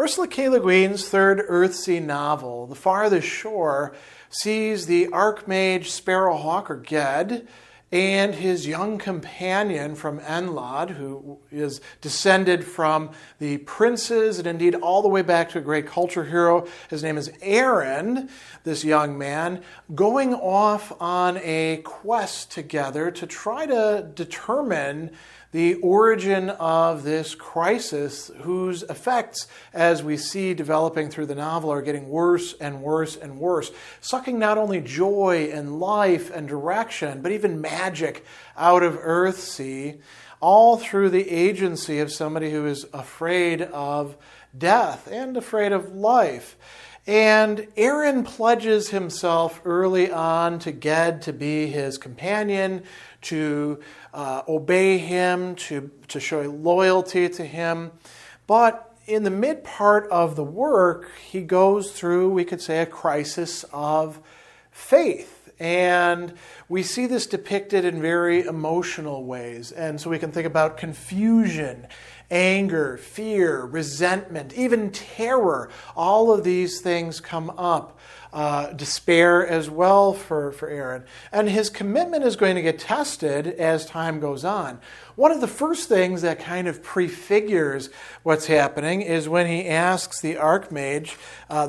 Ursula K. Leguin's third Earthsea novel, The Farthest Shore, sees the archmage Sparrowhawk, or Ged, and his young companion from Enlod, who is descended from the princes and indeed all the way back to a great culture hero. His name is Arren, this young man, going off on a quest together to try to determine the origin of this crisis, whose effects, as we see developing through the novel, are getting worse and worse and worse, sucking not only joy and life and direction, but even magic out of Earthsea, all through the agency of somebody who is afraid of death and afraid of life. And Arren pledges himself early on to Ged to be his companion, to obey him, to show loyalty to him. But in the mid part of the work, he goes through, we could say, a crisis of faith. And we see this depicted in very emotional ways. And so we can think about confusion, anger, fear, resentment, even terror. All of these things come up. Despair as well for Arren. And his commitment is going to get tested as time goes on. One of the first things that kind of prefigures what's happening is when he asks the archmage,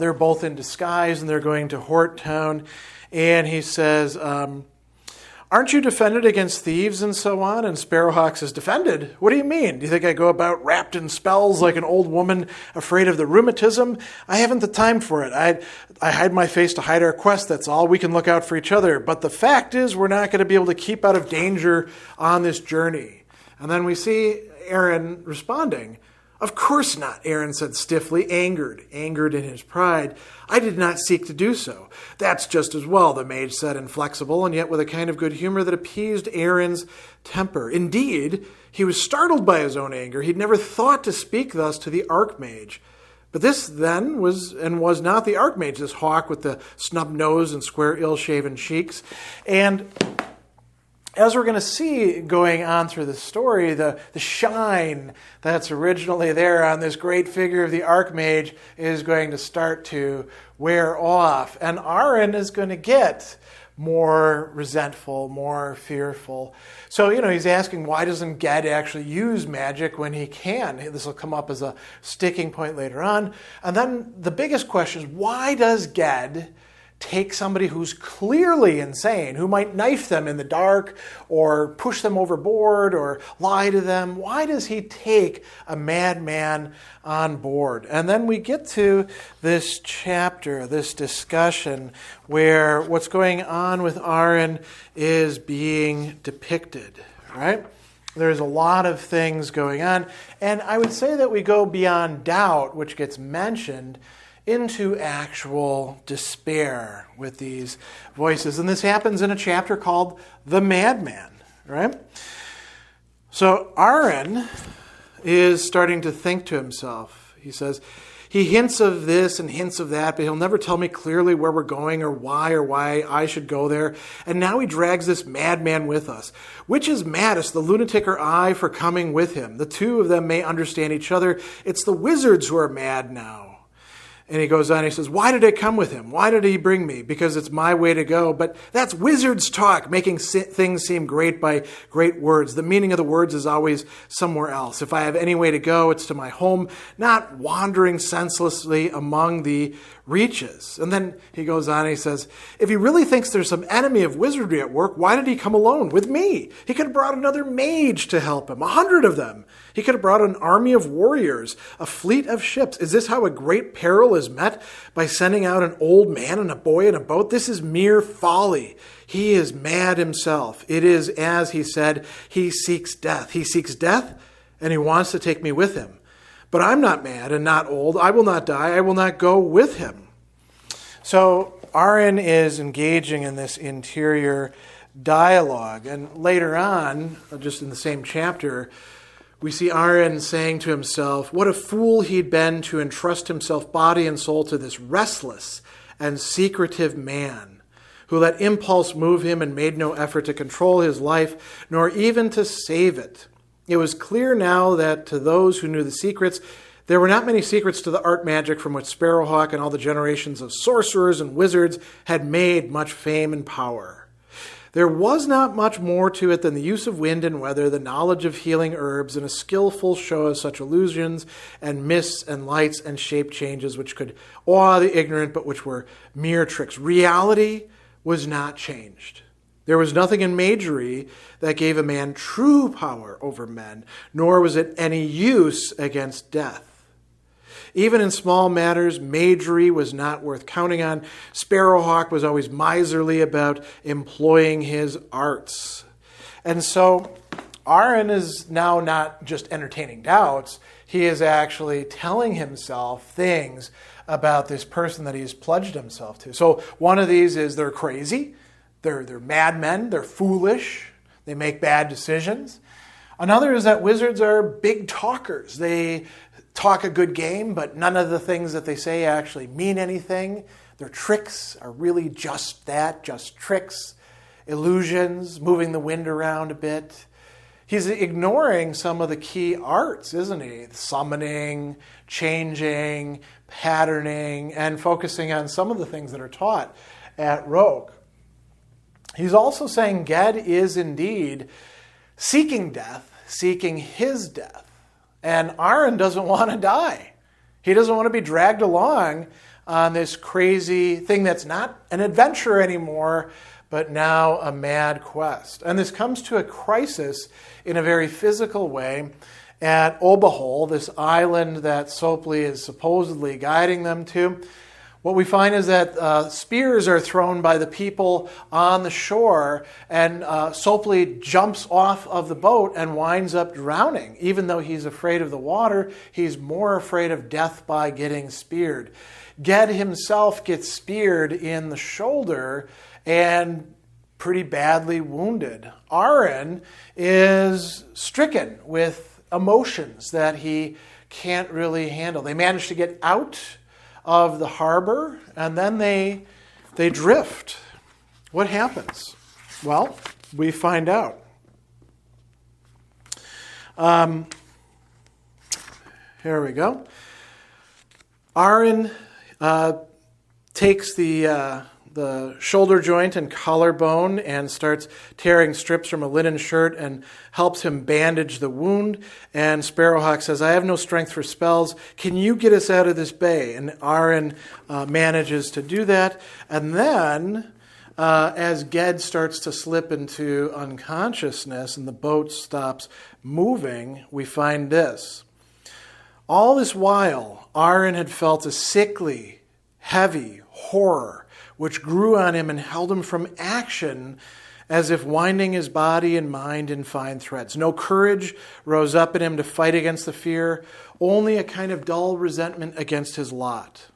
they're both in disguise and they're going to Hort Town, and he says, aren't you defended against thieves and so on? And Sparrowhawk says, defended? What do you mean? Do you think I go about wrapped in spells like an old woman afraid of the rheumatism? I haven't the time for it. I hide my face to hide our quest, that's all. We can look out for each other. But the fact is, we're not going to be able to keep out of danger on this journey. And then we see Arren responding. Of course not, Arren said stiffly, angered in his pride. I did not seek to do so. That's just as well, the mage said, inflexible, and yet with a kind of good humor that appeased Arren's temper. Indeed, he was startled by his own anger. He'd never thought to speak thus to the archmage. But this then was not the archmage, this hawk with the snub nose and square ill-shaven cheeks. And as we're going to see going on through the story, the shine that's originally there on this great figure of the archmage is going to start to wear off. And Arren is going to get more resentful, more fearful. So, he's asking, why doesn't Ged actually use magic when he can? This will come up as a sticking point later on. And then the biggest question is, why does Ged take somebody who's clearly insane, who might knife them in the dark or push them overboard or lie to them? Why does he take a madman on board? And then we get to this chapter, this discussion, where what's going on with Arren is being depicted, right? There's a lot of things going on. And I would say that we go beyond doubt, which gets mentioned, into actual despair with these voices. And this happens in a chapter called The Madman, right? So Arren is starting to think to himself. He says, he hints of this and hints of that, but he'll never tell me clearly where we're going or why I should go there. And now he drags this madman with us. Which is maddest, the lunatic or I, for coming with him? The two of them may understand each other. It's the wizards who are mad now. And he goes on, he says, why did I come with him? Why did he bring me? Because it's my way to go. But that's wizards' talk, making things seem great by great words. The meaning of the words is always somewhere else. If I have any way to go, it's to my home, not wandering senselessly among the reaches. And then he goes on, and he says, if he really thinks there's some enemy of wizardry at work, why did he come alone with me? He could have brought another mage to help him, 100 of them. He could have brought an army of warriors, a fleet of ships. Is this how a great peril is met? By sending out an old man and a boy in a boat? This is mere folly. He is mad himself. It is, as he said, he seeks death. He seeks death, and he wants to take me with him. But I'm not mad and not old. I will not die. I will not go with him. So Arren is engaging in this interior dialogue. And later on, just in the same chapter, we see Arren saying to himself, what a fool he'd been to entrust himself body and soul to this restless and secretive man, who let impulse move him and made no effort to control his life, nor even to save it. It was clear now that to those who knew the secrets, There were not many secrets to the art magic from which Sparrowhawk and all the generations of sorcerers and wizards had made much fame and power. There was not much more to it than the use of wind and weather, the knowledge of healing herbs, and a skillful show of such illusions and mists and lights and shape changes which could awe the ignorant but which were mere tricks. Reality was not changed. There was nothing in magery that gave a man true power over men, nor was it any use against death. Even in small matters, magery was not worth counting on. Sparrowhawk was always miserly about employing his arts. And so Arren is now not just entertaining doubts. He is actually telling himself things about this person that he's pledged himself to. So one of these is they're crazy, they're madmen, they're foolish, they make bad decisions. Another is that wizards are big talkers. They talk a good game, but none of the things that they say actually mean anything. Their tricks are really just that, just tricks, illusions, moving the wind around a bit. He's ignoring some of the key arts, isn't he? Summoning, changing, patterning, and focusing on some of the things that are taught at Rogue. He's also saying Ged is indeed seeking death, seeking his death. And Arren doesn't want to die. He doesn't want to be dragged along on this crazy thing that's not an adventure anymore, but now a mad quest. And this comes to a crisis in a very physical way at Obahole, this island that Sopley is supposedly guiding them to. What we find is that spears are thrown by the people on the shore, and Sopley jumps off of the boat and winds up drowning. Even though he's afraid of the water, he's more afraid of death by getting speared. Ged himself gets speared in the shoulder and pretty badly wounded. Arren is stricken with emotions that he can't really handle. They manage to get out of the harbor, and then they drift. What happens? Well, we find out. Here we go. Arren takes the shoulder joint and collarbone and starts tearing strips from a linen shirt and helps him bandage the wound. And Sparrowhawk says, I have no strength for spells. Can you get us out of this bay? And Arren manages to do that. And then, as Ged starts to slip into unconsciousness and the boat stops moving, we find this. All this while, Arren had felt a sickly, heavy horror which grew on him and held him from action as if winding his body and mind in fine threads. No courage rose up in him to fight against the fear, only a kind of dull resentment against his lot.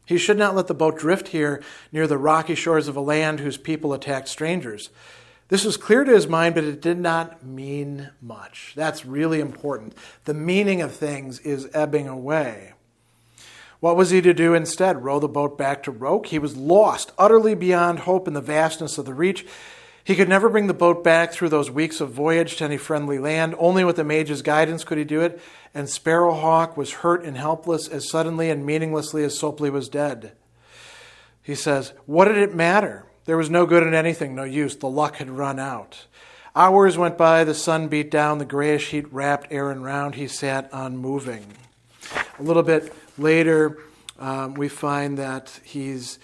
He should not let the boat drift here near the rocky shores of a land whose people attacked strangers. This was clear to his mind, but it did not mean much. That's really important. The meaning of things is ebbing away. What was he to do instead? Row the boat back to Roke? He was lost, utterly beyond hope in the vastness of the reach. He could never bring the boat back through those weeks of voyage to any friendly land. Only with the mage's guidance could he do it. And Sparrowhawk was hurt and helpless as suddenly and meaninglessly as Sopley was dead. He says, what did it matter? There was no good in anything, no use. The luck had run out. Hours went by, the sun beat down, the grayish heat wrapped Arren round. He sat unmoving. A little bit later, we find that he's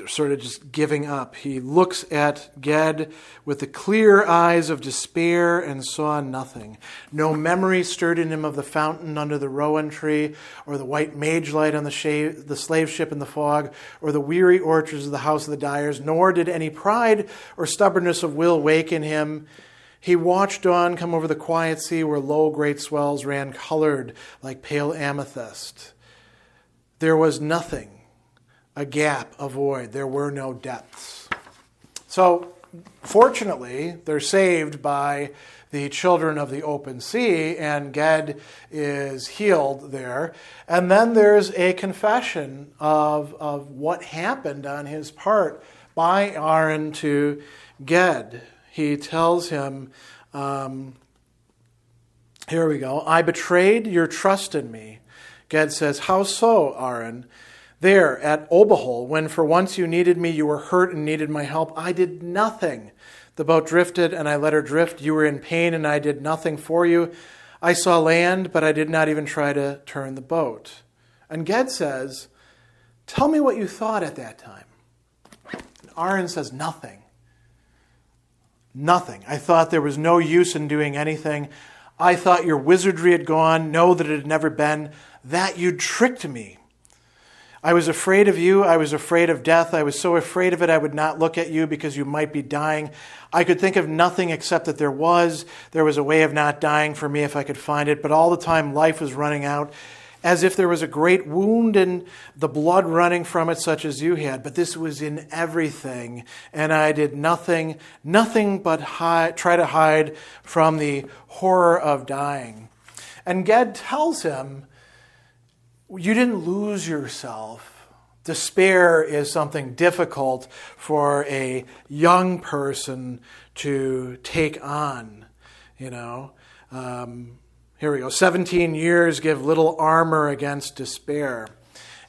sort of just giving up. He looks at Ged with the clear eyes of despair and saw nothing. No memory stirred in him of the fountain under the rowan tree, or the white mage light on the slave ship in the fog, or the weary orchards of the house of the dyers, nor did any pride or stubbornness of will wake in him. He watched dawn come over the quiet sea where low great swells ran colored like pale amethyst. There was nothing, a gap, a void. There were no depths. So, fortunately, they're saved by the children of the open sea, and Ged is healed there. And then there's a confession of what happened on his part by Arren to Ged. He tells him, here we go, I betrayed your trust in me, Ged says, "How so, Arren? There, at Obahol, when for once you needed me, you were hurt and needed my help. I did nothing. The boat drifted, and I let her drift. You were in pain, and I did nothing for you. I saw land, but I did not even try to turn the boat." And Ged says, "Tell me what you thought at that time." And Arren says, "Nothing. Nothing. I thought there was no use in doing anything. I thought your wizardry had gone, no, that it had never been, that you'd tricked me. I was afraid of you. I was afraid of death. I was so afraid of it I would not look at you because you might be dying. I could think of nothing except that there was a way of not dying for me if I could find it. But all the time life was running out, as if there was a great wound and the blood running from it such as you had. But this was in everything, and I did nothing but try to hide from the horror of dying." And Ged tells him, you didn't lose yourself. Despair is something difficult for a young person to take on, Here we go. 17 years give little armor against despair.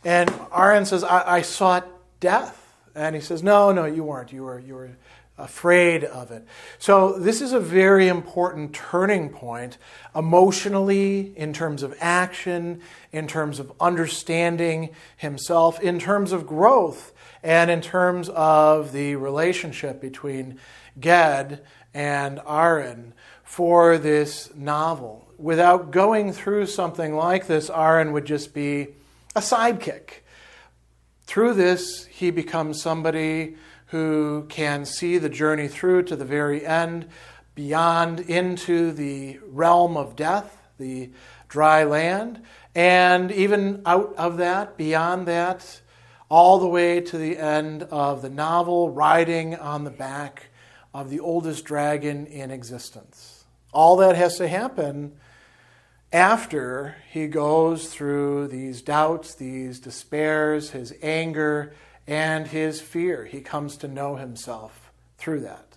And Arren says, I sought death. And he says, no, you weren't. You were afraid of it. So this is a very important turning point emotionally, in terms of action, in terms of understanding himself, in terms of growth, and in terms of the relationship between Ged and Arren for this novel. Without going through something like this, Arren would just be a sidekick. Through this, he becomes somebody who can see the journey through to the very end, beyond into the realm of death, the dry land, and even out of that, beyond that, all the way to the end of the novel, riding on the back of the oldest dragon in existence. All that has to happen after he goes through these doubts, these despairs, his anger, and his fear. He comes to know himself through that.